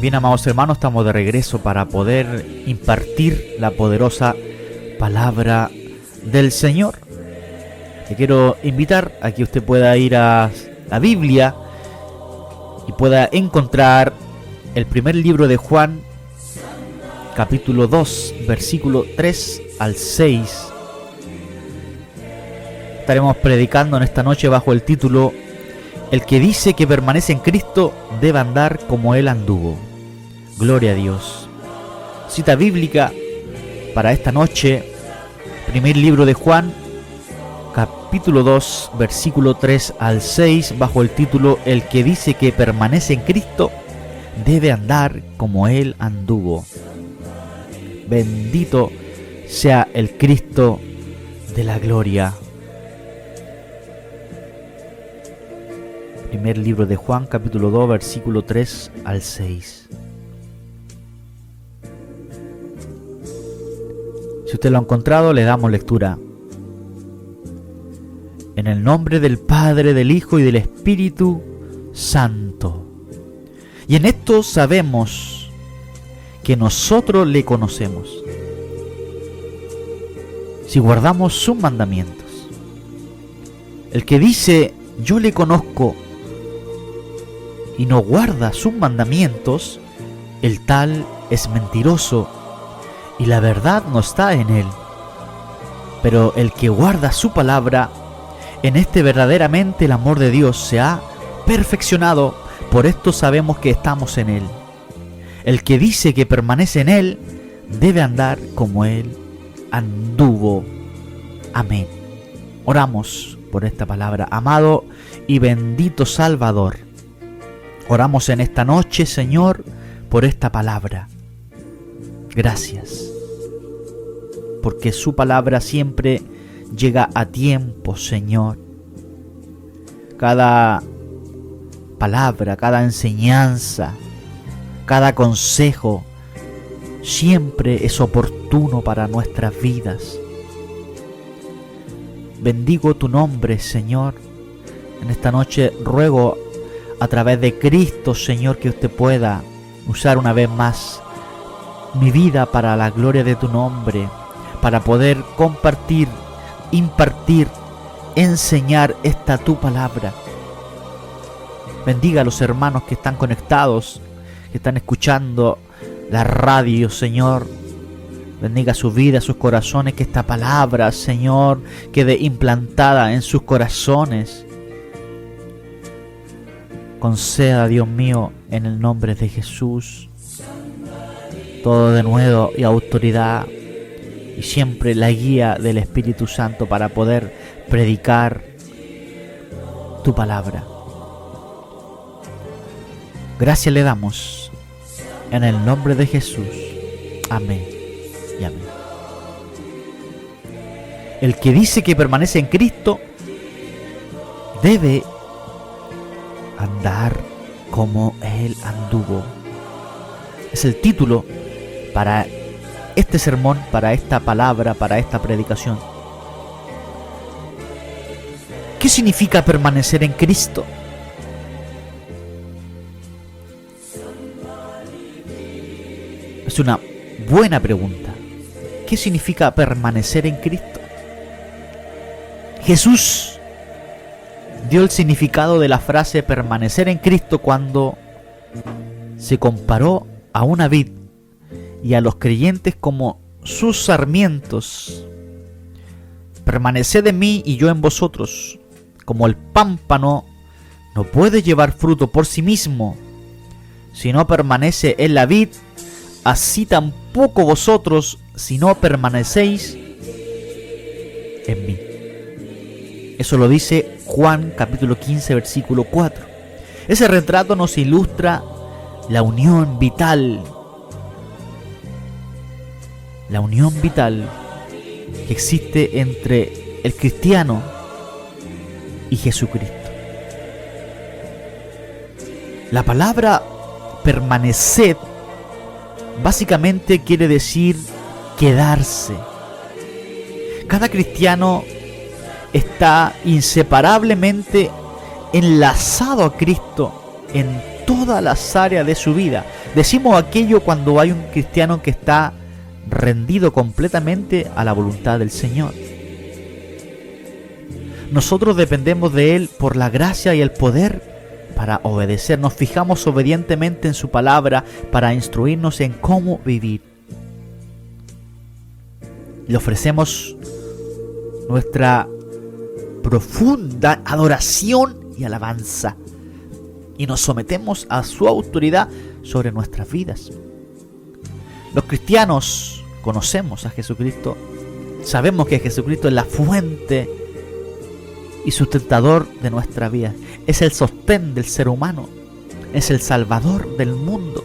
Bien, amados hermanos, estamos de regreso para poder impartir la poderosa palabra del Señor. Te quiero invitar a que usted pueda ir a la Biblia y pueda encontrar el primer libro de Juan, capítulo 2, versículo 3 al 6. Estaremos predicando en esta noche bajo el título El que dice que permanece en Cristo debe andar como Él anduvo. Gloria a Dios. Cita bíblica para esta noche, primer libro de Juan, capítulo 2, versículo 3 al 6, bajo el título El que dice que permanece en Cristo debe andar como Él anduvo. Bendito sea el Cristo de la gloria. Primer libro de Juan, capítulo 2, versículo 3 al 6. Si usted lo ha encontrado, le damos lectura. En el nombre del Padre, del Hijo y del Espíritu Santo. Y en esto sabemos que nosotros le conocemos, si guardamos sus mandamientos. El que dice, yo le conozco, y no guarda sus mandamientos, el tal es mentiroso, y la verdad no está en él. Pero el que guarda su palabra, en este verdaderamente el amor de Dios se ha perfeccionado. Por esto sabemos que estamos en él. El que dice que permanece en él debe andar como él anduvo. Amén. Oramos por esta palabra. Amado y bendito Salvador, oramos en esta noche, Señor, por esta palabra. Gracias, porque su palabra siempre llega a tiempo, Señor. Cada palabra, cada enseñanza, cada consejo siempre es oportuno para nuestras vidas. Bendigo tu nombre, Señor. En esta noche ruego a través de Cristo, Señor, que usted pueda usar una vez más mi vida para la gloria de tu nombre, para poder compartir, impartir, enseñar esta tu palabra. Bendiga a los hermanos que están conectados, que están escuchando la radio, Señor. Bendiga su vida, sus corazones, que esta palabra, Señor, quede implantada en sus corazones. Conceda, Dios mío, en el nombre de Jesús, todo de nuevo y autoridad, y siempre la guía del Espíritu Santo para poder predicar tu palabra. Gracias le damos en el nombre de Jesús. Amén y amén. El que dice que permanece en Cristo debe andar como Él anduvo. Es el título para este sermón, para esta palabra, para esta predicación. ¿Qué significa permanecer en Cristo? Es una buena pregunta. ¿Qué significa permanecer en Cristo? Jesús dio el significado de la frase permanecer en Cristo cuando se comparó a una vid y a los creyentes como sus sarmientos. Permaneced en mí y yo en vosotros. Como el pámpano no puede llevar fruto por sí mismo si no permanece en la vid, así tampoco vosotros si no permanecéis en mí. Eso lo dice Juan capítulo 15 versículo 4. Ese retrato nos ilustra la unión vital. La unión vital que existe entre el cristiano y Jesucristo. La palabra permaneced básicamente quiere decir quedarse. Cada cristiano está inseparablemente enlazado a Cristo en todas las áreas de su vida, Decimos aquello cuando hay un cristiano que está rendido completamente a la voluntad del Señor. Nosotros dependemos de Él por la gracia y el poder para obedecer. Nos fijamos obedientemente en su palabra para instruirnos en cómo vivir. Le ofrecemos nuestra profunda adoración y alabanza y nos sometemos a su autoridad sobre nuestras vidas. Los cristianos conocemos a Jesucristo, sabemos que Jesucristo es la fuente y sustentador de nuestra vida, es el sostén del ser humano, es el salvador del mundo,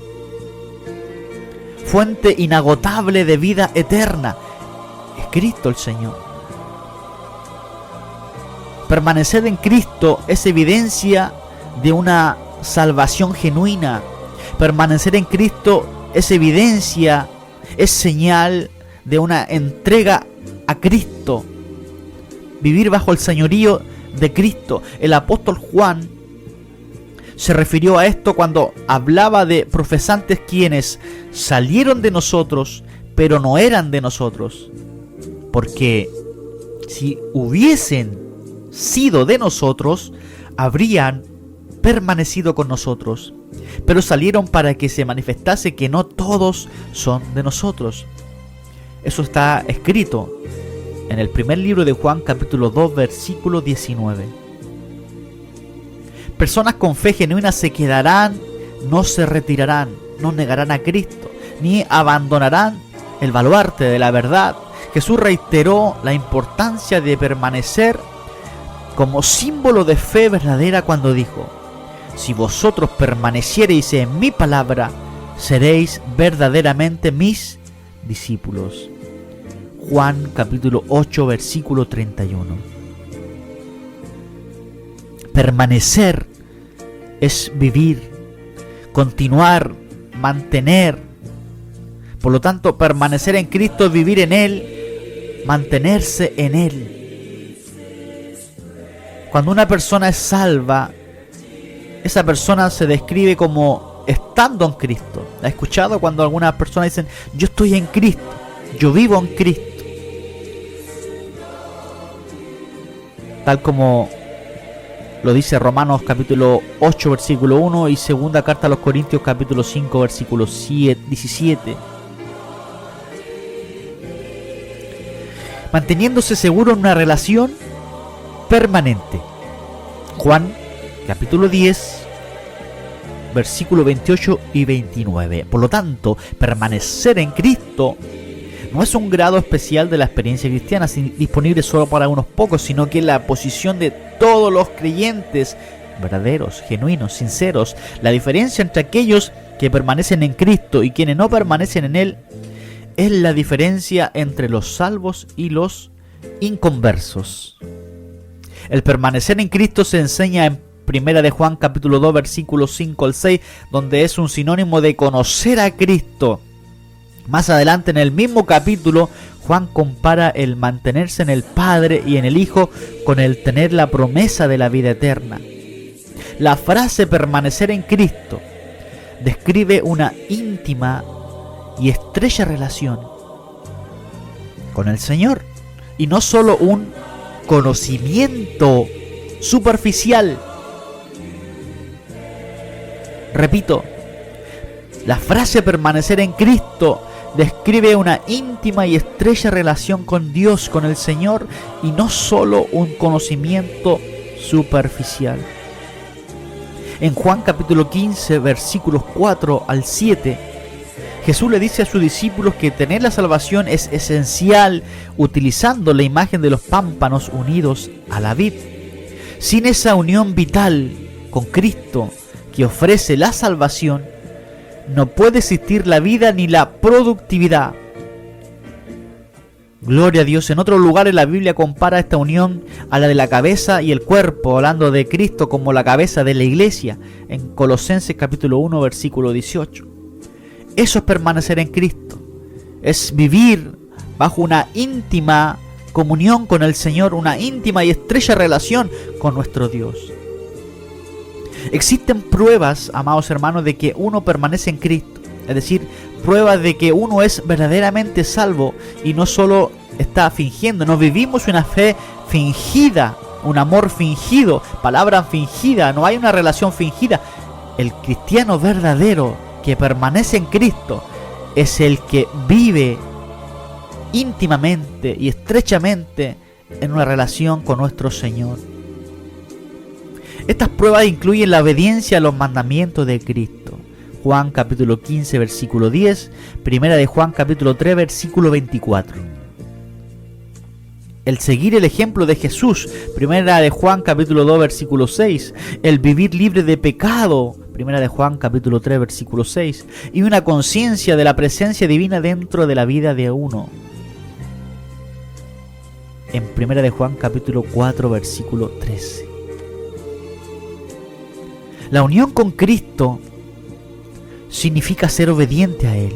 fuente inagotable de vida eterna, es Cristo el Señor. Permanecer en Cristo es evidencia de una salvación genuina. Permanecer en Cristo es evidencia, es señal de una entrega a Cristo. Vivir bajo el señorío de Cristo. El apóstol Juan se refirió a esto cuando hablaba de profesantes quienes salieron de nosotros, pero no eran de nosotros. Porque si hubiesen sido de nosotros, habrían permanecido con nosotros, pero salieron para que se manifestase que no todos son de nosotros. Eso está escrito en el primer libro de Juan, capítulo 2, versículo 19. Personas con fe genuina se quedarán, no se retirarán, no negarán a Cristo, ni abandonarán el baluarte de la verdad. Jesús reiteró la importancia de permanecer como símbolo de fe verdadera cuando dijo: si vosotros permaneciereis en mi palabra, seréis verdaderamente mis discípulos. Juan capítulo 8, versículo 31. Permanecer es vivir, continuar, mantener. Por lo tanto, permanecer en Cristo es vivir en Él, mantenerse en Él. Cuando una persona es salva, esa persona se describe como estando en Cristo. ¿Ha escuchado cuando algunas personas dicen: yo estoy en Cristo, yo vivo en Cristo? Tal como lo dice Romanos capítulo 8 versículo 1 y segunda carta a los Corintios capítulo 5 versículo 17. Manteniéndose seguro en una relación permanente. Juan capítulo 10 versículo 28 y 29. Por lo tanto, permanecer en Cristo no es un grado especial de la experiencia cristiana disponible solo para unos pocos, sino que es la posición de todos los creyentes verdaderos, genuinos, sinceros. La diferencia entre aquellos que permanecen en Cristo y quienes no permanecen en Él es la diferencia entre los salvos y los inconversos. El permanecer en Cristo se enseña en Primera de Juan capítulo 2 versículos 5 al 6, donde es un sinónimo de conocer a Cristo. Más adelante en el mismo capítulo, Juan compara el mantenerse en el Padre y en el Hijo con el tener la promesa de la vida eterna. La frase permanecer en Cristo describe una íntima y estrecha relación con el Señor y no solo un conocimiento superficial. Repito, la frase permanecer en Cristo describe una íntima y estrecha relación con Dios, con el Señor, y no solo un conocimiento superficial. En Juan capítulo 15 versículos 4 al 7, Jesús le dice a sus discípulos que tener la salvación es esencial, utilizando la imagen de los pámpanos unidos a la vid. Sin esa unión vital con Cristo que ofrece la salvación, no puede existir la vida ni la productividad. Gloria a Dios. En otros lugares la Biblia compara esta unión a la de la cabeza y el cuerpo, hablando de Cristo como la cabeza de la iglesia, en Colosenses capítulo 1 versículo 18. Eso es permanecer en Cristo, es vivir bajo una íntima comunión con el Señor, una íntima y estrecha relación con nuestro Dios. Existen pruebas, amados hermanos, de que uno permanece en Cristo. Es decir, prueba de que uno es verdaderamente salvo y no solo está fingiendo. No vivimos una fe fingida, un amor fingido, palabra fingida, no hay una relación fingida. El cristiano verdadero que permanece en Cristo es el que vive íntimamente y estrechamente en una relación con nuestro Señor. Estas pruebas incluyen la obediencia a los mandamientos de Cristo. Juan capítulo 15 versículo 10, primera de Juan capítulo 3 versículo 24. El seguir el ejemplo de Jesús, primera de Juan capítulo 2 versículo 6. El vivir libre de pecado, primera de Juan capítulo 3 versículo 6. Y una conciencia de la presencia divina dentro de la vida de uno. En primera de Juan capítulo 4 versículo 13. La unión con Cristo significa ser obediente a Él.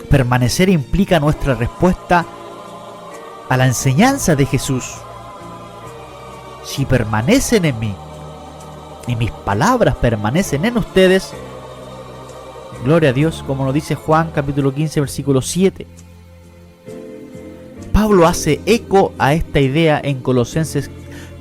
Permanecer implica nuestra respuesta a la enseñanza de Jesús. Si permanecen en mí y mis palabras permanecen en ustedes, gloria a Dios, como lo dice Juan capítulo 15 versículo 7. Pablo hace eco a esta idea en Colosenses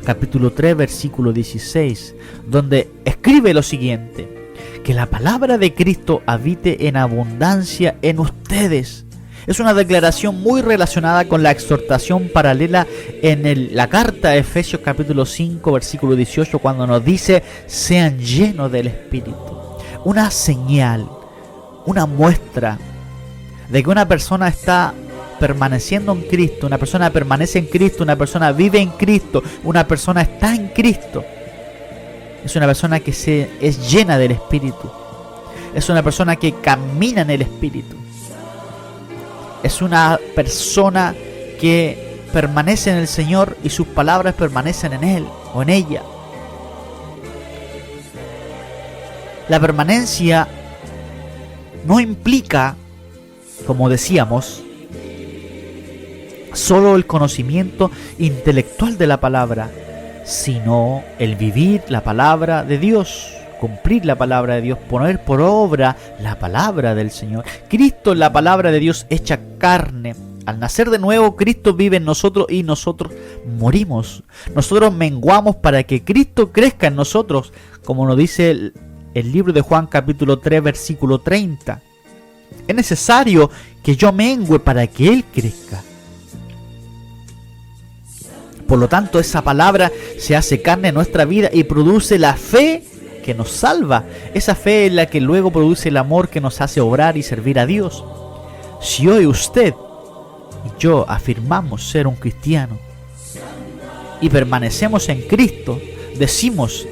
capítulo 3 versículo 16, donde escribe lo siguiente: que la palabra de Cristo habite en abundancia en ustedes. Es una declaración muy relacionada con la exhortación paralela en la carta de Efesios capítulo 5 versículo 18, cuando nos dice: sean llenos del Espíritu. Una señal, una muestra de que una persona está permaneciendo en Cristo, una persona permanece en Cristo, una persona vive en Cristo, una persona está en Cristo. Es una persona que es llena del Espíritu. Es una persona que camina en el Espíritu. Es una persona que permanece en el Señor y sus palabras permanecen en Él o en ella. La permanencia no implica, como decíamos, solo el conocimiento intelectual de la palabra, sino el vivir la palabra de Dios, cumplir la palabra de Dios, poner por obra la palabra del Señor. Cristo es la palabra de Dios hecha carne. Al nacer de nuevo, Cristo vive en nosotros y nosotros morimos. Nosotros menguamos para que Cristo crezca en nosotros, como nos dice el libro de Juan capítulo 3 versículo 30. Es necesario que yo mengüe para que Él crezca. Por lo tanto, esa palabra se hace carne en nuestra vida y produce la fe que nos salva. Esa fe es la que luego produce el amor que nos hace obrar y servir a Dios. Si hoy usted y yo afirmamos ser un cristiano y permanecemos en Cristo, decimos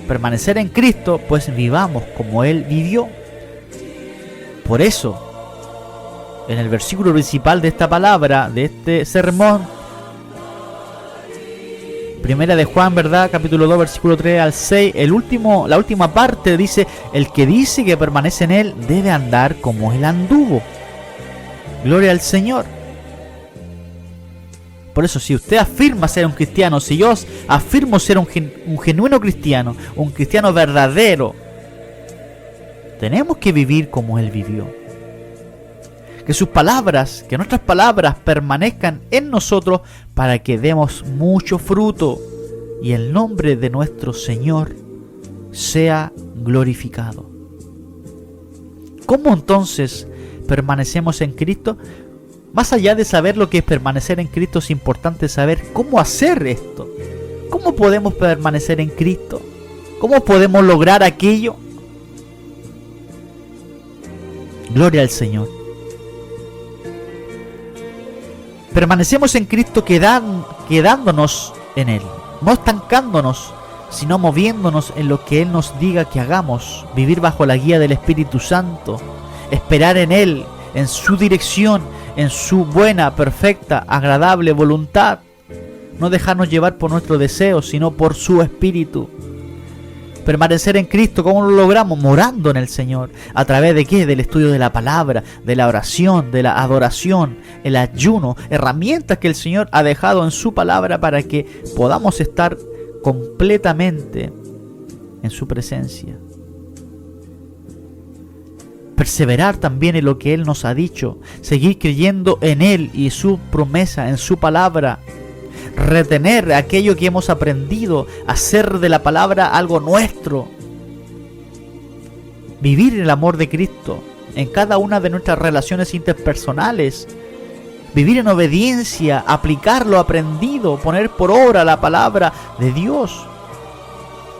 permanecer en Cristo, pues vivamos como Él vivió. Por eso, en el versículo principal de esta palabra, de este sermón, primera de Juan, ¿verdad? Capítulo 2, versículo 3 al 6. La última parte dice: el que dice que permanece en Él debe andar como Él anduvo. Gloria al Señor. Por eso, si usted afirma ser un cristiano, si yo afirmo ser un genuino cristiano, un cristiano verdadero, tenemos que vivir como Él vivió. Que sus palabras, que nuestras palabras permanezcan en nosotros para que demos mucho fruto y el nombre de nuestro Señor sea glorificado. ¿Cómo entonces permanecemos en Cristo? Más allá de saber lo que es permanecer en Cristo, es importante saber cómo hacer esto. ¿Cómo podemos permanecer en Cristo? ¿Cómo podemos lograr aquello? Gloria al Señor. Permanecemos en Cristo quedándonos en Él, no estancándonos, sino moviéndonos en lo que Él nos diga que hagamos, vivir bajo la guía del Espíritu Santo, esperar en Él, en su dirección, en su buena, perfecta, agradable voluntad, no dejarnos llevar por nuestros deseos, sino por su Espíritu. Permanecer en Cristo, ¿cómo lo logramos? Morando en el Señor. ¿A través de qué? Del estudio de la palabra, de la oración, de la adoración, el ayuno, herramientas que el Señor ha dejado en su palabra para que podamos estar completamente en su presencia. perseverar también en lo que Él nos ha dicho, seguir creyendo en Él y su promesa, en su palabra, retener aquello que hemos aprendido, hacer de la palabra algo nuestro, vivir el amor de Cristo en cada una de nuestras relaciones interpersonales, vivir en obediencia, aplicar lo aprendido, poner por obra la palabra de Dios,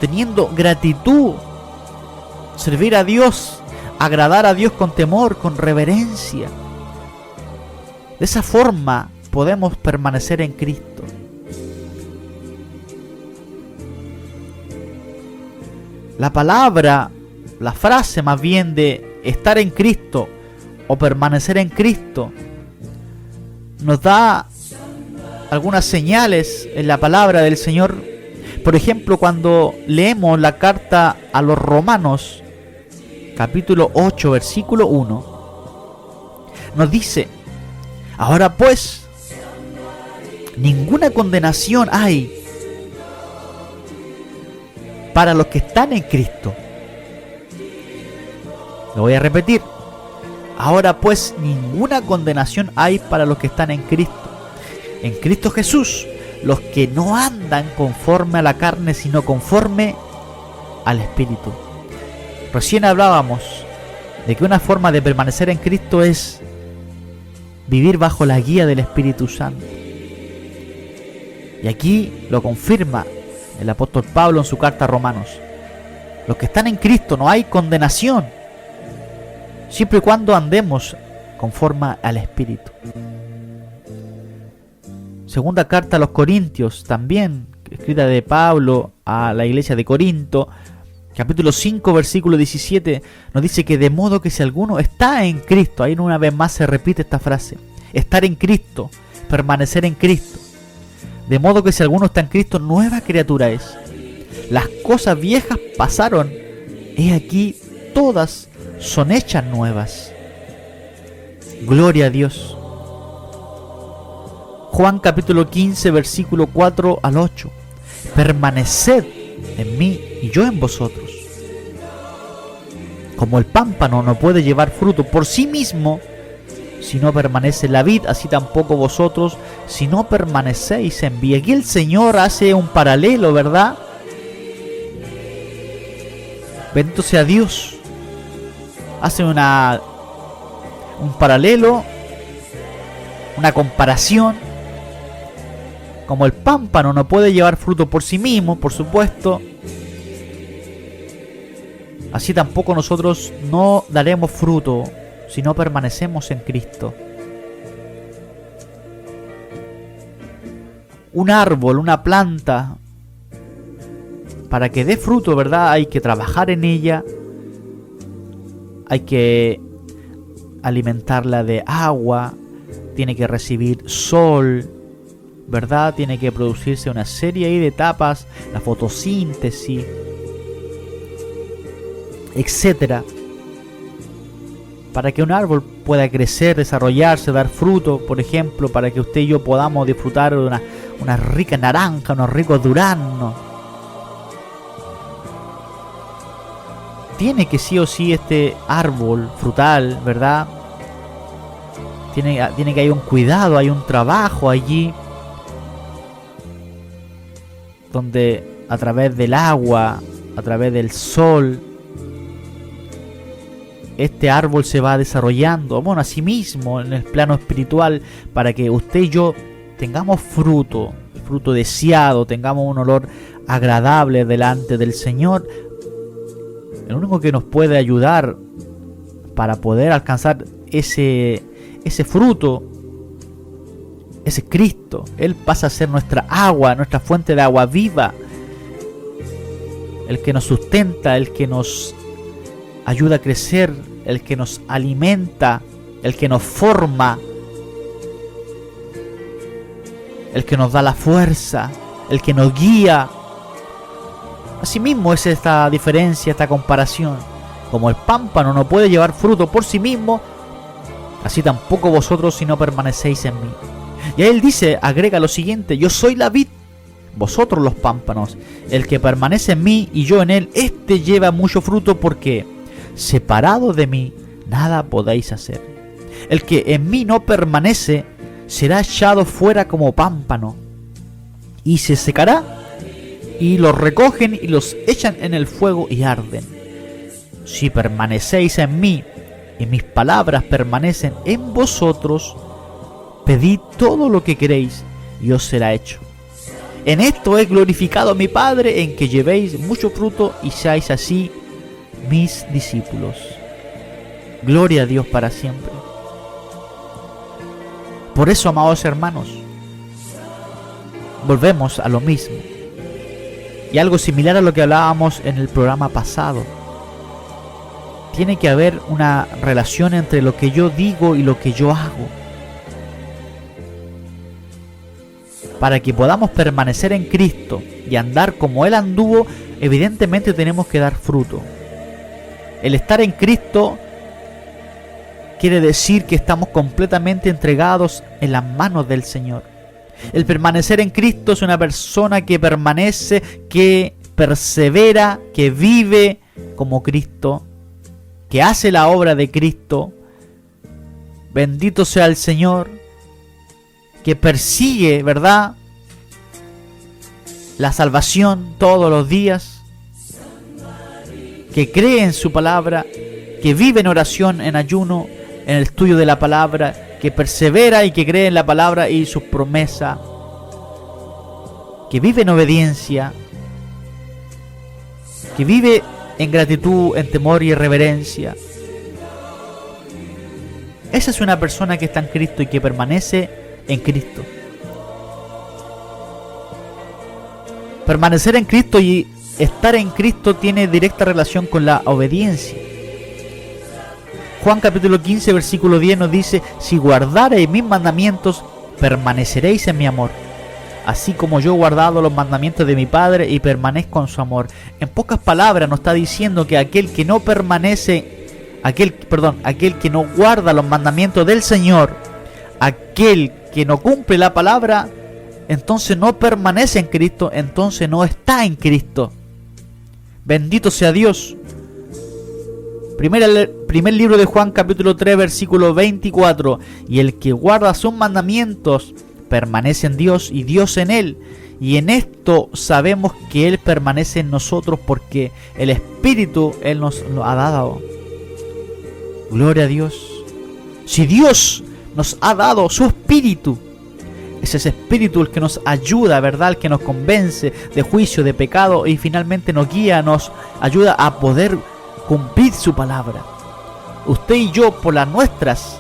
teniendo gratitud, servir a Dios, agradar a Dios con temor, con reverencia. De esa forma podemos permanecer en Cristo. La palabra, la frase más bien de estar en Cristo o permanecer en Cristo, nos da algunas señales en la palabra del Señor. Por ejemplo, cuando leemos la carta a los Romanos, capítulo 8, versículo 1, nos dice: ahora pues, ninguna condenación hay para los que están en Cristo. Lo voy a repetir. Ahora pues, ninguna condenación hay para los que están en Cristo. En Cristo Jesús, los que no andan conforme a la carne, sino conforme al Espíritu. Recién hablábamos de que una forma de permanecer en Cristo es vivir bajo la guía del Espíritu Santo. Y aquí lo confirma el apóstol Pablo en su carta a Romanos. Los que están en Cristo no hay condenación, siempre y cuando andemos conforme al Espíritu. Segunda carta a los Corintios, también escrita de Pablo a la iglesia de Corinto, capítulo 5, versículo 17, nos dice que de modo que si alguno está en Cristo, ahí una vez más se repite esta frase: estar en Cristo, permanecer en Cristo. De modo que si alguno está en Cristo, nueva criatura es. Las cosas viejas pasaron, he aquí todas son hechas nuevas. Gloria a Dios. Juan capítulo 15, versículo 4 al 8. Permaneced en mí y yo en vosotros. Como el pámpano no puede llevar fruto por sí mismo si no permanece en la vid, así tampoco vosotros si no permanecéis en mí. Aquí el Señor hace un paralelo, ¿verdad? Bendito sea Dios. Hace un paralelo, una comparación. Como el pámpano no puede llevar fruto por sí mismo, por supuesto, así tampoco nosotros no daremos fruto si no permanecemos en Cristo. Un árbol, una planta, para que dé fruto, ¿verdad? Hay que trabajar en ella, hay que alimentarla de agua, tiene que recibir sol, ¿verdad? Tiene que producirse una serie de etapas, la fotosíntesis, etcétera, para que un árbol pueda crecer, desarrollarse, dar fruto. Por ejemplo, para que usted y yo podamos disfrutar de una rica naranja, unos ricos duraznos. Tiene que sí o sí este árbol frutal, ¿verdad? Tiene que haber un cuidado, hay un trabajo allí, donde a través del agua, a través del sol, este árbol se va desarrollando, bueno, a sí mismo en el plano espiritual, para que usted y yo tengamos fruto deseado, tengamos un olor agradable delante del Señor. El único que nos puede ayudar para poder alcanzar ese fruto es Cristo. Él pasa a ser nuestra agua, nuestra fuente de agua viva, el que nos sustenta, el que nos ayuda a crecer, el que nos alimenta, el que nos forma, el que nos da la fuerza, el que nos guía. Asimismo es esta diferencia, esta comparación. Como el pámpano no puede llevar fruto por sí mismo, así tampoco vosotros si no permanecéis en mí. Y ahí él dice, agrega lo siguiente: yo soy la vid, vosotros los pámpanos. El que permanece en mí y yo en él, este lleva mucho fruto, porque separado de mí nada podéis hacer. El que en mí no permanece será echado fuera como pámpano, y se secará, y los recogen y los echan en el fuego y arden. Si permanecéis en mí, y mis palabras permanecen en vosotros, pedid todo lo que queréis, y os será hecho. En esto he glorificado mi Padre, en que llevéis mucho fruto y seáis así mis discípulos. Gloria a Dios para siempre. Por eso, amados hermanos, volvemos a lo mismo. Y algo similar a lo que hablábamos en el programa pasado. Tiene que haber una relación entre lo que yo digo y lo que yo hago. Para que podamos permanecer en Cristo y andar como Él anduvo, evidentemente tenemos que dar fruto. El estar en Cristo quiere decir que estamos completamente entregados en las manos del Señor. El permanecer en Cristo es una persona que permanece, que persevera, que vive como Cristo, que hace la obra de Cristo. Bendito sea el Señor, que persigue, ¿verdad?, la salvación todos los días, que cree en su palabra, que vive en oración, en ayuno, en el estudio de la palabra, que persevera y que cree en la palabra y sus promesas, que vive en obediencia, que vive en gratitud, en temor y en reverencia. Esa es una persona que está en Cristo y que permanece en Cristo. Permanecer en Cristo y estar en Cristo tiene directa relación con la obediencia. Juan capítulo 15 versículo 10 nos dice: si guardareis mis mandamientos, permaneceréis en mi amor, así como yo he guardado los mandamientos de mi Padre y permanezco en su amor. En pocas palabras nos está diciendo que aquel que no permanece, aquel que no guarda los mandamientos del Señor, aquel que no cumple la palabra, entonces no permanece en Cristo, entonces no está en Cristo. Bendito sea Dios. Primer libro de Juan capítulo 3 versículo 24: y el que guarda sus mandamientos permanece en Dios y Dios en él, y en esto sabemos que Él permanece en nosotros porque el Espíritu Él nos lo ha dado. Gloria a Dios. Si Dios nos ha dado su Espíritu, es ese Espíritu el que nos ayuda, ¿verdad?, el que nos convence de juicio, de pecado, y finalmente nos guía, nos ayuda a poder cumplir su palabra. Usted y yo, por nuestras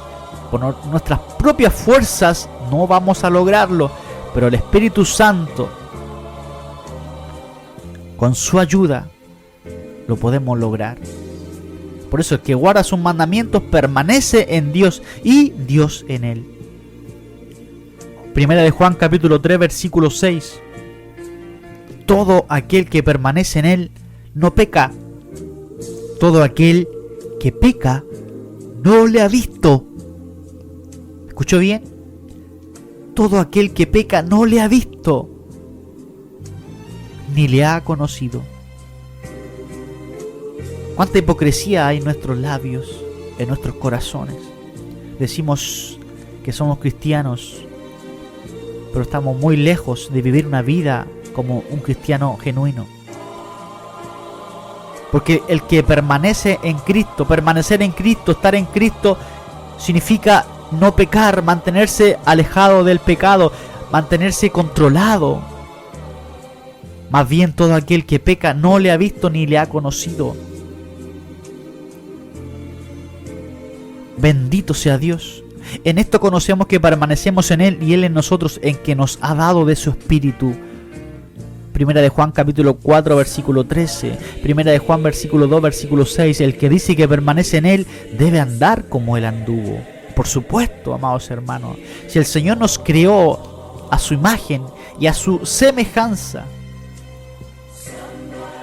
propias fuerzas, no vamos a lograrlo, pero el Espíritu Santo, con su ayuda, lo podemos lograr. Por eso el que guarda sus mandamientos permanece en Dios y Dios en él. Primera de Juan capítulo 3 versículo 6: todo aquel que permanece en él no peca. Todo aquel que peca no le ha visto. ¿Escuchó bien? Todo aquel que peca no le ha visto, ni le ha conocido. ¿Cuánta hipocresía hay en nuestros labios, en nuestros corazones? Decimos que somos cristianos, pero estamos muy lejos de vivir una vida como un cristiano genuino. Porque el que permanece en Cristo, permanecer en Cristo, estar en Cristo, significa no pecar, mantenerse alejado del pecado, mantenerse controlado. Más bien todo aquel que peca no le ha visto ni le ha conocido. Bendito sea Dios. En esto conocemos que permanecemos en Él y Él en nosotros, en que nos ha dado de su Espíritu. Primera de Juan capítulo 4 versículo 13. Primera de Juan versículo 2 versículo 6. El que dice que permanece en Él debe andar como Él anduvo. Por supuesto, amados hermanos, si el Señor nos creó a su imagen y a su semejanza,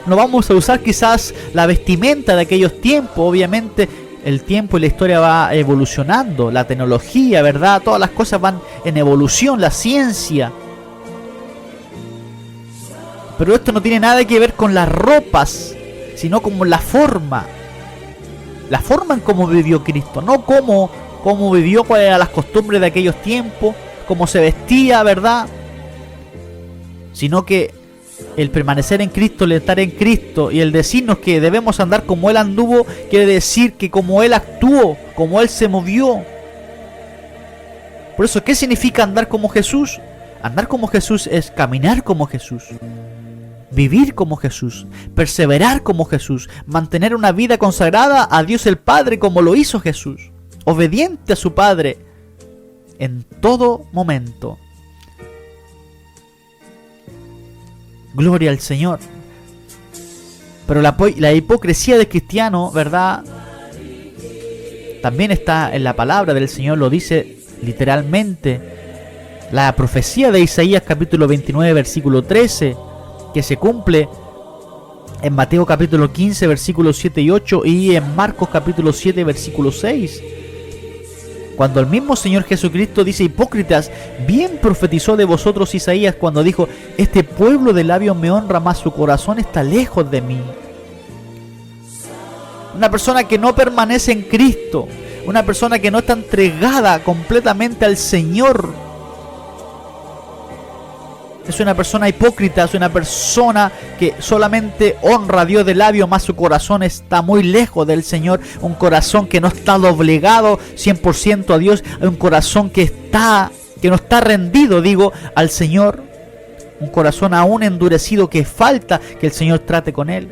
no vamos a usar quizás la vestimenta de aquellos tiempos. Obviamente el tiempo y la historia va evolucionando, la tecnología, ¿verdad? Todas las cosas van en evolución, la ciencia. Pero esto no tiene nada que ver con las ropas, sino con la forma. la forma en cómo vivió Cristo, no cómo vivió, cuáles eran las costumbres de aquellos tiempos, cómo se vestía, ¿verdad? Sino que el permanecer en Cristo, el estar en Cristo y el decirnos que debemos andar como Él anduvo, quiere decir que como Él actuó, como Él se movió. Por eso, ¿qué significa andar como Jesús? Andar como Jesús es caminar como Jesús, vivir como Jesús, perseverar como Jesús, mantener una vida consagrada a Dios el Padre como lo hizo Jesús, obediente a su Padre en todo momento. Gloria al Señor. Pero la hipocresía del cristiano, ¿verdad? También está en la palabra del Señor, lo dice literalmente. La profecía de Isaías capítulo 29 versículo 13, que se cumple en Mateo capítulo 15 versículos 7 y 8 y en Marcos capítulo 7 versículo 6. Cuando el mismo Señor Jesucristo dice: hipócritas, bien profetizó de vosotros Isaías cuando dijo: este pueblo de labios me honra, mas su corazón está lejos de mí. Una persona que no permanece en Cristo, una persona que no está entregada completamente al Señor, es una persona hipócrita, es una persona que solamente honra a Dios de labio, mas su corazón está muy lejos del Señor. Un corazón que no está doblegado 100% a Dios, un corazón que no está rendido, al Señor. Un corazón aún endurecido, que falta que el Señor trate con él.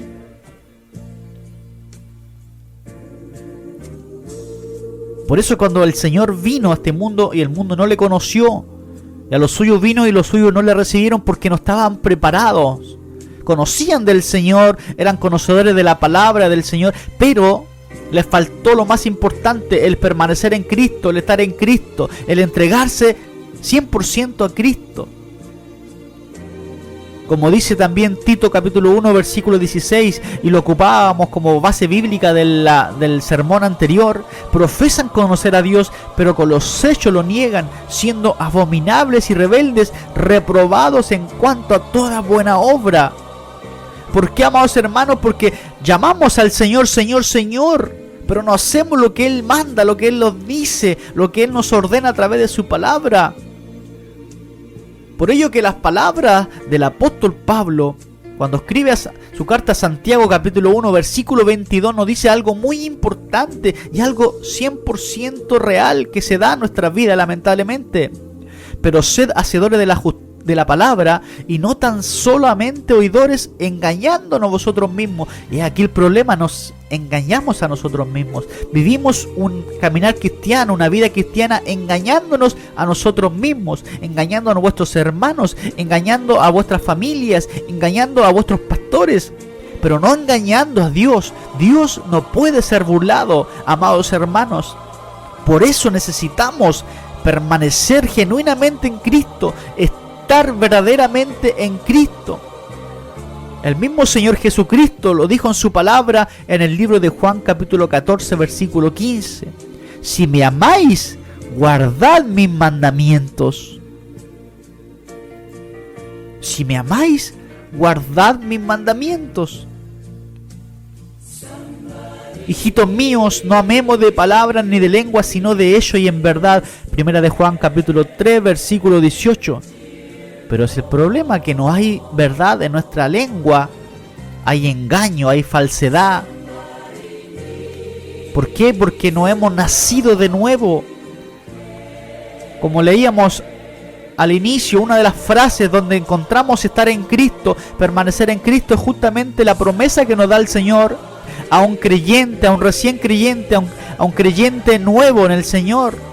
Por eso cuando el Señor vino a este mundo y el mundo no le conoció, y a los suyos vino y los suyos no le recibieron porque no estaban preparados. Conocían del Señor, eran conocedores de la palabra del Señor, pero les faltó lo más importante: el permanecer en Cristo, el estar en Cristo, el entregarse 100% a Cristo. Como dice también Tito capítulo 1 versículo 16, y lo ocupábamos como base bíblica del sermón anterior: profesan conocer a Dios, pero con los hechos lo niegan, siendo abominables y rebeldes, reprobados en cuanto a toda buena obra. ¿Por qué, amados hermanos? Porque llamamos al Señor, Señor, Señor, pero no hacemos lo que Él manda, lo que Él nos dice, lo que Él nos ordena a través de su palabra. Por ello que las palabras del apóstol Pablo, cuando escribe su carta a Santiago capítulo 1 versículo 22, nos dice algo muy importante y algo 100% real que se da en nuestra vida, lamentablemente. Pero sed hacedores de la palabra y no tan solamente oidores, engañándonos vosotros mismos. Y aquí el problema: nos engañamos a nosotros mismos. Vivimos un caminar cristiano, una vida cristiana, engañándonos a nosotros mismos, engañando a vuestros hermanos, engañando a vuestras familias, engañando a vuestros pastores, pero no engañando a Dios. Dios no puede ser burlado, amados hermanos. Por eso necesitamos permanecer genuinamente en Cristo, estar verdaderamente en Cristo. El mismo Señor Jesucristo lo dijo en su palabra en el libro de Juan capítulo 14 versículo 15: si me amáis, guardad mis mandamientos. Si me amáis, guardad mis mandamientos. Hijitos míos, no amemos de palabras ni de lengua, sino de hecho y en verdad. Primera de Juan capítulo 3 versículo 18. Pero es el problema que no hay verdad en nuestra lengua, hay engaño, hay falsedad. ¿Por qué? Porque no hemos nacido de nuevo. Como leíamos al inicio, una de las frases donde encontramos estar en Cristo, permanecer en Cristo, es justamente la promesa que nos da el Señor a un creyente, a un recién creyente, a un creyente nuevo en el Señor.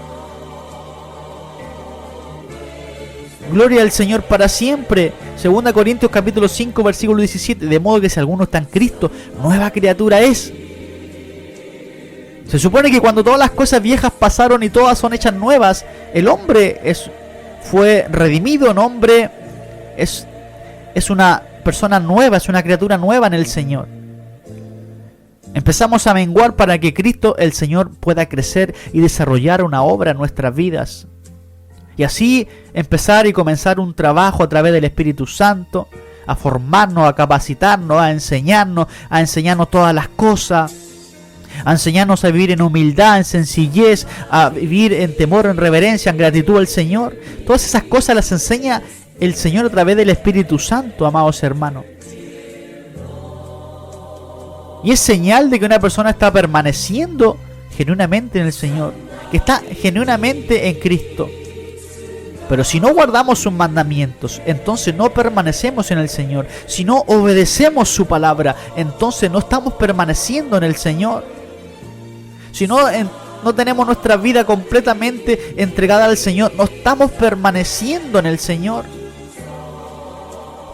Gloria al Señor para siempre. 2 Corintios capítulo 5 versículo 17. De modo que si alguno está en Cristo, nueva criatura es. Se supone que cuando todas las cosas viejas pasaron y todas son hechas nuevas, el hombre fue redimido. El hombre es una persona nueva, es una criatura nueva en el Señor. Empezamos a menguar para que Cristo el Señor pueda crecer y desarrollar una obra en nuestras vidas. Y así empezar y comenzar un trabajo a través del Espíritu Santo, a formarnos, a capacitarnos, a enseñarnos todas las cosas, a enseñarnos a vivir en humildad, en sencillez, a vivir en temor, en reverencia, en gratitud al Señor. Todas esas cosas las enseña el Señor a través del Espíritu Santo, amados hermanos. Y es señal de que una persona está permaneciendo genuinamente en el Señor, que está genuinamente en Cristo. Pero si no guardamos sus mandamientos, entonces no permanecemos en el Señor. Si no obedecemos su palabra, entonces no estamos permaneciendo en el Señor. Si no tenemos nuestra vida completamente entregada al Señor, no estamos permaneciendo en el Señor.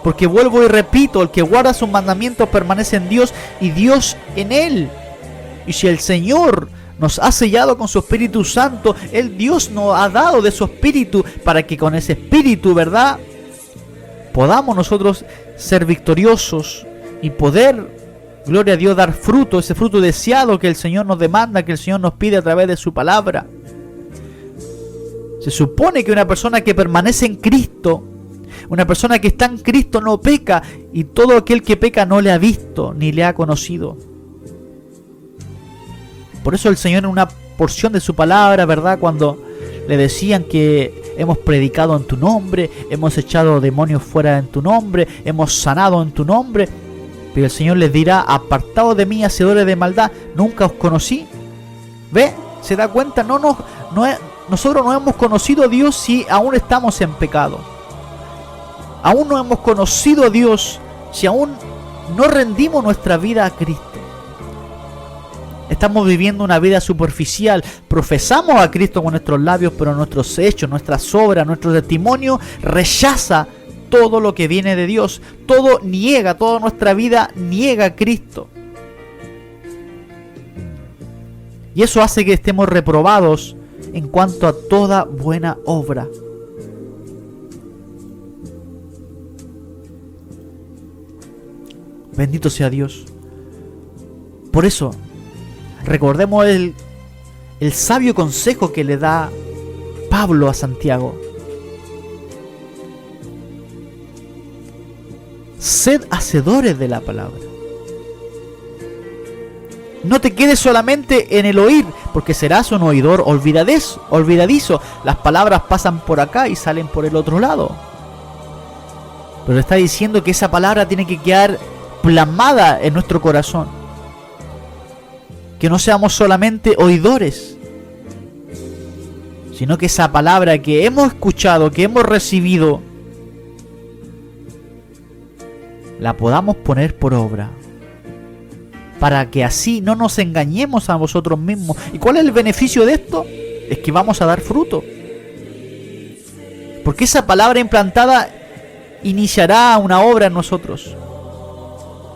Porque vuelvo y repito, el que guarda sus mandamientos permanece en Dios y Dios en él. Y si el Señor nos ha sellado con su Espíritu Santo, Dios nos ha dado de su Espíritu para que con ese Espíritu, ¿verdad?, podamos nosotros ser victoriosos y poder, gloria a Dios, dar fruto, ese fruto deseado que el Señor nos demanda, que el Señor nos pide a través de su palabra. Se supone que una persona que permanece en Cristo, una persona que está en Cristo no peca, y todo aquel que peca no le ha visto ni le ha conocido. Por eso el Señor, en una porción de su palabra, ¿verdad?, cuando le decían que hemos predicado en tu nombre, hemos echado demonios fuera en tu nombre, hemos sanado en tu nombre, pero el Señor les dirá: apartados de mí, hacedores de maldad, nunca os conocí. ¿Ve? ¿Se da cuenta? Nosotros no hemos conocido a Dios si aún estamos en pecado. Aún no hemos conocido a Dios si aún no rendimos nuestra vida a Cristo. Estamos viviendo una vida superficial. Profesamos a Cristo con nuestros labios, pero nuestros hechos, nuestras obras, nuestro testimonio rechaza todo lo que viene de Dios. Todo niega, toda nuestra vida niega a Cristo. Y eso hace que estemos reprobados en cuanto a toda buena obra. Bendito sea Dios. Por eso, recordemos el sabio consejo que le da Pablo a Santiago. Sed hacedores de la palabra. No te quedes solamente en el oír, porque serás un oidor olvidadizo. Las palabras pasan por acá y salen por el otro lado. Pero está diciendo que esa palabra tiene que quedar plasmada en nuestro corazón. Que no seamos solamente oidores, sino que esa palabra que hemos escuchado, que hemos recibido, la podamos poner por obra, para que así no nos engañemos a nosotros mismos. ¿Y cuál es el beneficio de esto? Es que vamos a dar fruto, porque esa palabra implantada iniciará una obra en nosotros.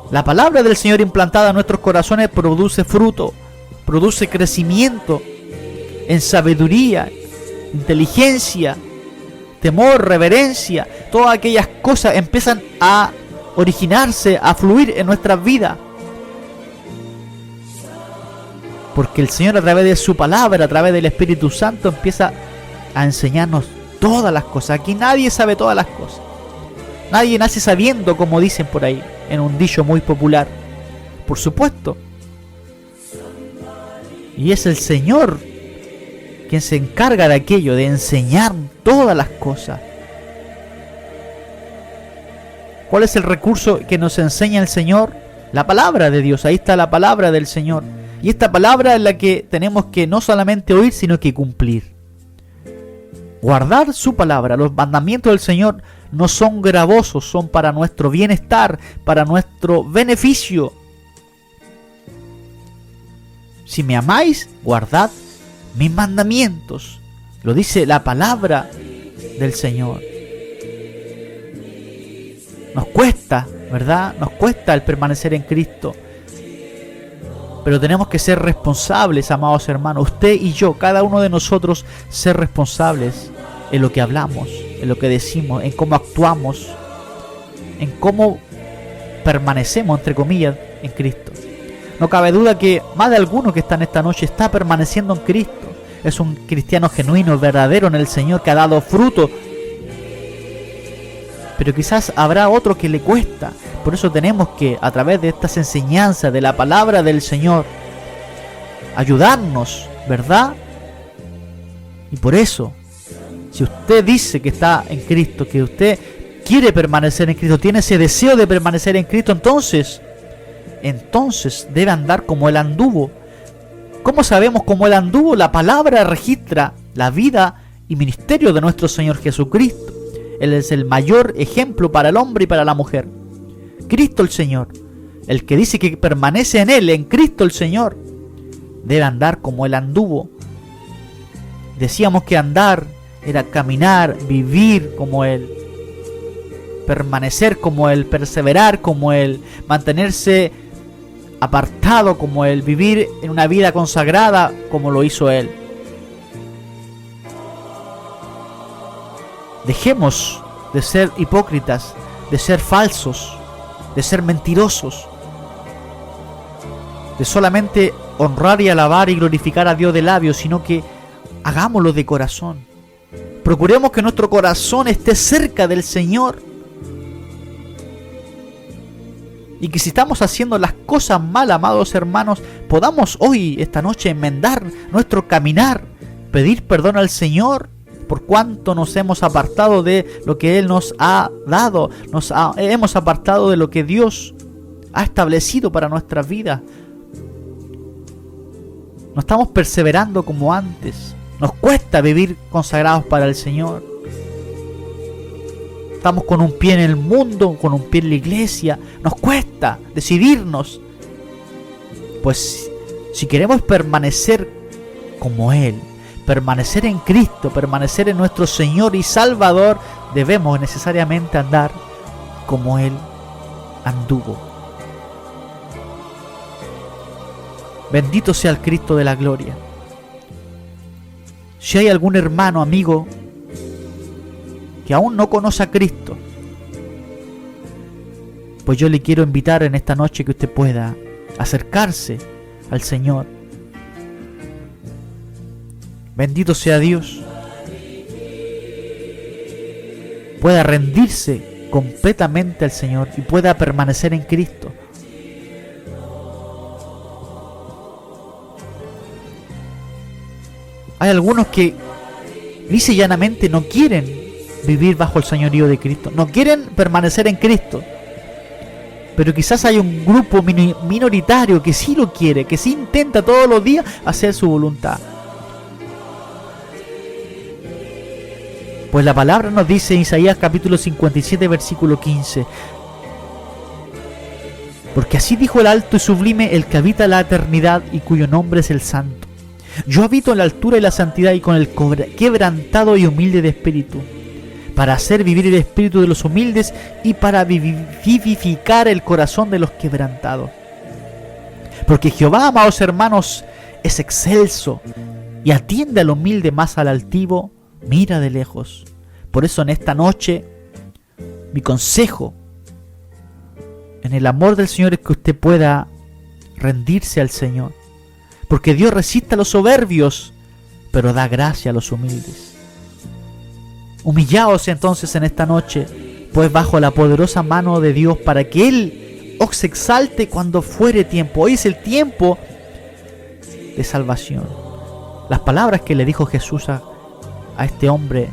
La palabra del Señor implantada en nuestros corazones produce fruto, produce crecimiento en sabiduría, inteligencia, temor, reverencia. Todas aquellas cosas empiezan a originarse, a fluir en nuestras vidas. Porque el Señor, a través de su palabra, a través del Espíritu Santo, empieza a enseñarnos todas las cosas. Aquí nadie sabe todas las cosas. Nadie nace sabiendo, como dicen por ahí, en un dicho muy popular. Por supuesto. Y es el Señor quien se encarga de aquello, de enseñar todas las cosas. ¿Cuál es el recurso que nos enseña el Señor? La palabra de Dios. Ahí está la palabra del Señor. Y esta palabra es la que tenemos que no solamente oír, sino que cumplir. Guardar su palabra. Los mandamientos del Señor no son gravosos, son para nuestro bienestar, para nuestro beneficio. Si me amáis, guardad mis mandamientos. Lo dice la palabra del Señor. Nos cuesta, ¿verdad? Nos cuesta el permanecer en Cristo. Pero tenemos que ser responsables, amados hermanos. Usted y yo, cada uno de nosotros, ser responsables en lo que hablamos, en lo que decimos, en cómo actuamos, en cómo permanecemos, entre comillas, en Cristo. No cabe duda que más de alguno que está en esta noche está permaneciendo en Cristo. Es un cristiano genuino, verdadero en el Señor, que ha dado fruto. Pero quizás habrá otro que le cuesta. Por eso tenemos que, a través de estas enseñanzas de la palabra del Señor, ayudarnos, ¿verdad? Y por eso, si usted dice que está en Cristo, que usted quiere permanecer en Cristo, tiene ese deseo de permanecer en Cristo, entonces debe andar como Él anduvo. ¿Cómo sabemos cómo Él anduvo? La palabra registra la vida y ministerio de nuestro Señor Jesucristo. Él es el mayor ejemplo para el hombre y para la mujer. Cristo el Señor, el que dice que permanece en Él, en Cristo el Señor, debe andar como Él anduvo. Decíamos que andar era caminar, vivir como Él, permanecer como Él, perseverar como Él, mantenerse apartado como Él, vivir en una vida consagrada como lo hizo Él. Dejemos de ser hipócritas, de ser falsos, de ser mentirosos, de solamente honrar y alabar y glorificar a Dios de labios, sino que hagámoslo de corazón. Procuremos que nuestro corazón esté cerca del Señor. Y que si estamos haciendo las cosas mal, amados hermanos, podamos hoy, esta noche, enmendar nuestro caminar, pedir perdón al Señor por cuánto nos hemos apartado de lo que Él nos ha dado, hemos apartado de lo que Dios ha establecido para nuestras vidas. No estamos perseverando como antes. Nos cuesta vivir consagrados para el Señor. Estamos con un pie en el mundo, con un pie en la iglesia. Nos cuesta decidirnos. Pues si queremos permanecer como Él, permanecer en Cristo, permanecer en nuestro Señor y Salvador, debemos necesariamente andar como Él anduvo. Bendito sea el Cristo de la gloria. Si hay algún hermano, amigo, que aún no conoce a Cristo, pues yo le quiero invitar en esta noche que usted pueda acercarse al Señor. Bendito sea Dios. Pueda rendirse completamente al Señor y pueda permanecer en Cristo. Hay algunos que lisa y llanamente no quieren vivir bajo el señorío de Cristo, no quieren permanecer en Cristo. Pero quizás hay un grupo minoritario que sí lo quiere, que sí intenta todos los días hacer su voluntad. Pues la palabra nos dice en Isaías capítulo 57 versículo 15: porque así dijo el alto y sublime, el que habita la eternidad y cuyo nombre es el Santo. Yo habito en la altura y la santidad y con el quebrantado y humilde de espíritu, para hacer vivir el espíritu de los humildes y para vivificar el corazón de los quebrantados. Porque Jehová, amados hermanos, es excelso y atiende al humilde, más al altivo mira de lejos. Por eso en esta noche mi consejo en el amor del Señor es que usted pueda rendirse al Señor, porque Dios resiste a los soberbios, pero da gracia a los humildes. Humillaos entonces en esta noche, pues bajo la poderosa mano de Dios, para que Él os exalte cuando fuere tiempo. Hoy es el tiempo de salvación. Las palabras que le dijo Jesús a este hombre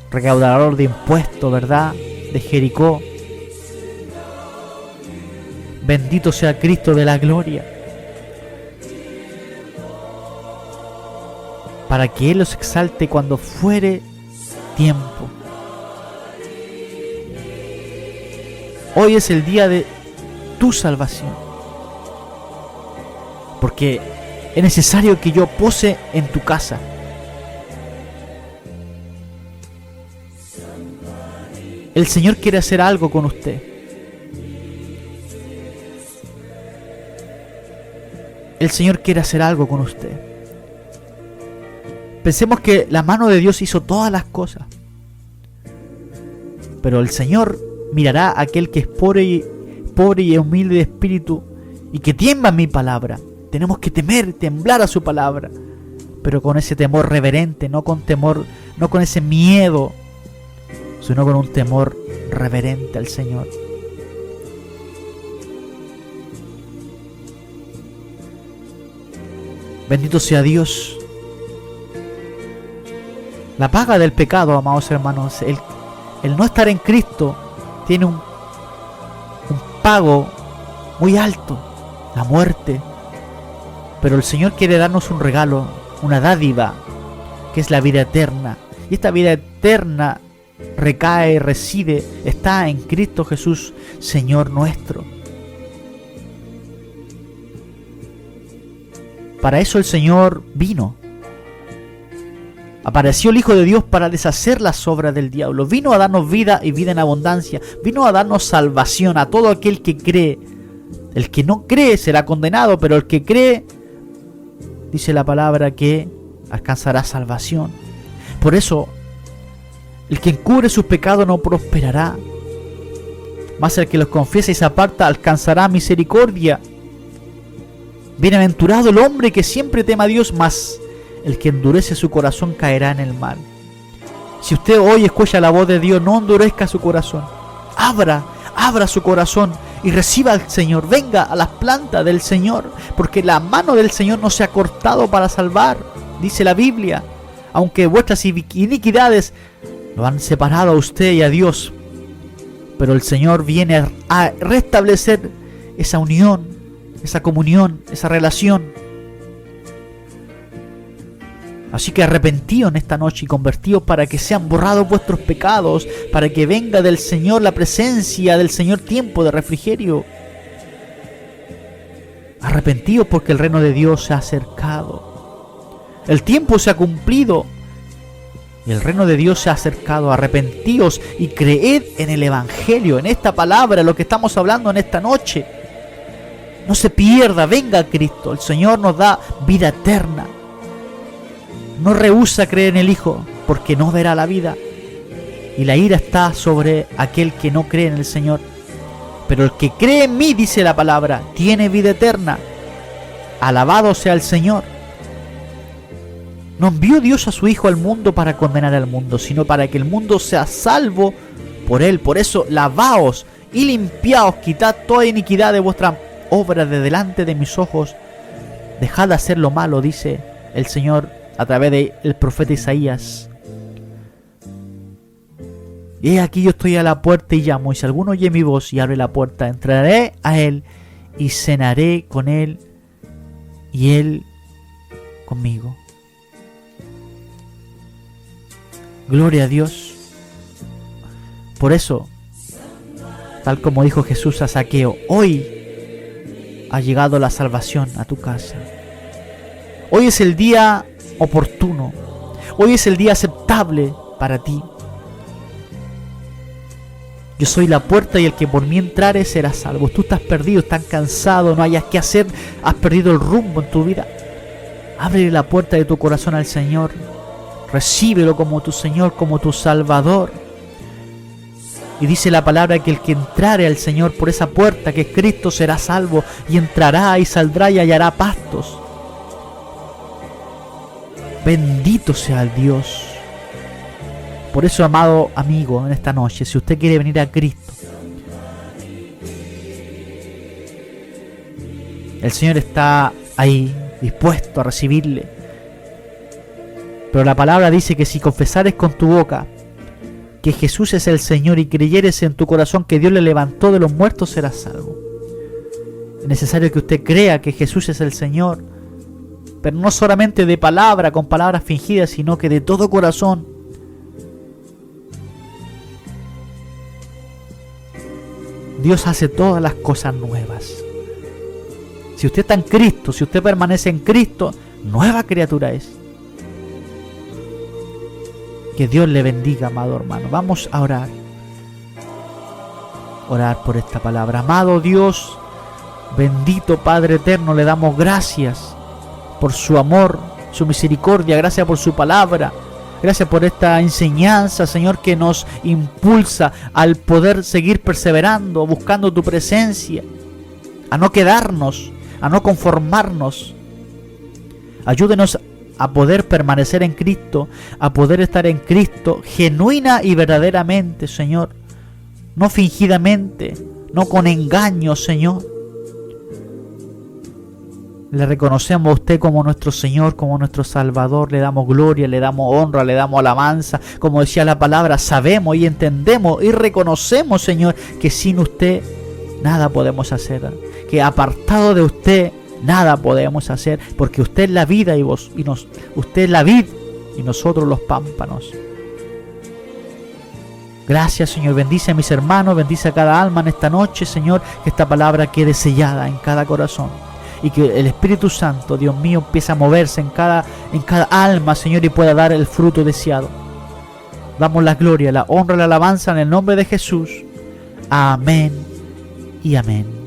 recaudador de impuestos, ¿verdad?, de Jericó: bendito sea Cristo de la gloria, para que Él los exalte cuando fuere tiempo. Hoy es el día de tu salvación, porque es necesario que yo pose en tu casa. El Señor quiere hacer algo con usted. El Señor quiere hacer algo con usted. Pensemos que la mano de Dios hizo todas las cosas, pero el Señor mirará a aquel que es pobre y humilde de espíritu y que tiembla en mi palabra. Tenemos que temblar a su palabra, pero con ese temor reverente, no con temor, no con ese miedo, sino con un temor reverente al Señor. Bendito sea Dios. La paga del pecado, amados hermanos, el no estar en Cristo tiene un pago muy alto, la muerte. Pero el Señor quiere darnos un regalo, una dádiva, que es la vida eterna. Y esta vida eterna recae, reside, está en Cristo Jesús, Señor nuestro. Para eso el Señor vino. Apareció el Hijo de Dios para deshacer las obras del diablo. Vino a darnos vida y vida en abundancia. Vino a darnos salvación a todo aquel que cree. El que no cree será condenado, pero el que cree, dice la palabra, que alcanzará salvación. Por eso, el que encubre sus pecados no prosperará, mas el que los confiesa y se aparta alcanzará misericordia. Bienaventurado el hombre que siempre tema a Dios, mas el que endurece su corazón caerá en el mal. Si usted hoy escucha la voz de Dios, no endurezca su corazón. Abra su corazón y reciba al Señor. Venga a las plantas del Señor, porque la mano del Señor no se ha cortado para salvar, dice la Biblia. Aunque vuestras iniquidades lo han separado a usted y a Dios, pero el Señor viene a restablecer esa unión, esa comunión, esa relación. Así que arrepentíos en esta noche y convertíos para que sean borrados vuestros pecados, para que venga del Señor la presencia del Señor, tiempo de refrigerio. Arrepentíos porque el reino de Dios se ha acercado. El tiempo se ha cumplido y el reino de Dios se ha acercado. Arrepentíos y creed en el Evangelio, en esta palabra, lo que estamos hablando en esta noche. No se pierda, venga a Cristo. El Señor nos da vida eterna. No rehúsa creer en el Hijo, porque no verá la vida. Y la ira está sobre aquel que no cree en el Señor. Pero el que cree en mí, dice la palabra, tiene vida eterna. Alabado sea el Señor. No envió Dios a su Hijo al mundo para condenar al mundo, sino para que el mundo sea salvo por Él. Por eso, lavaos y limpiaos, quitad toda iniquidad de vuestra obra de delante de mis ojos. Dejad de hacer lo malo, dice el Señor a través del profeta Isaías. Y he aquí yo estoy a la puerta y llamo, y si alguno oye mi voz y abre la puerta, entraré a él y cenaré con él y él conmigo. Gloria a Dios. Por eso, tal como dijo Jesús a Zaqueo, hoy ha llegado la salvación a tu casa. Hoy es el día oportuno. Hoy es el día aceptable para ti. Yo soy la puerta y el que por mí entrare será salvo. Tú estás perdido, estás cansado, no hayas qué hacer, has perdido el rumbo en tu vida. Ábrele la puerta de tu corazón al Señor. Recíbelo como tu Señor, como tu Salvador. Y dice la palabra que el que entrare al Señor por esa puerta que es Cristo será salvo, y entrará y saldrá y hallará pastos. Bendito sea el Dios. Por eso, amado amigo, en esta noche, si usted quiere venir a Cristo, el Señor está ahí, dispuesto a recibirle. Pero la palabra dice que si confesares con tu boca que Jesús es el Señor y creyeres en tu corazón que Dios le levantó de los muertos, serás salvo. Es necesario que usted crea que Jesús es el Señor, pero no solamente de palabra, con palabras fingidas, sino que de todo corazón. Dios hace todas las cosas nuevas. Si usted está en Cristo, si usted permanece en Cristo, nueva criatura es. Que Dios le bendiga, amado hermano. Vamos a orar. Orar por esta palabra. Amado Dios, bendito Padre eterno, le damos gracias por su amor, su misericordia. Gracias por su palabra. Gracias por esta enseñanza, Señor, que nos impulsa al poder seguir perseverando, buscando tu presencia, a no quedarnos, a no conformarnos. Ayúdenos a poder permanecer en Cristo, a poder estar en Cristo genuina y verdaderamente, Señor, no fingidamente, no con engaño, Señor. Le reconocemos a usted como nuestro Señor, como nuestro Salvador. Le damos gloria, le damos honra, le damos alabanza. Como decía la palabra, sabemos y entendemos y reconocemos, Señor, que sin usted nada podemos hacer. Que apartado de usted nada podemos hacer, porque usted es la vida usted es la vid y nosotros los pámpanos. Gracias, Señor. Bendice a mis hermanos, bendice a cada alma en esta noche, Señor, que esta palabra quede sellada en cada corazón. Y que el Espíritu Santo, Dios mío, empiece a moverse en cada alma, Señor, y pueda dar el fruto deseado. Damos la gloria, la honra y la alabanza en el nombre de Jesús. Amén y amén.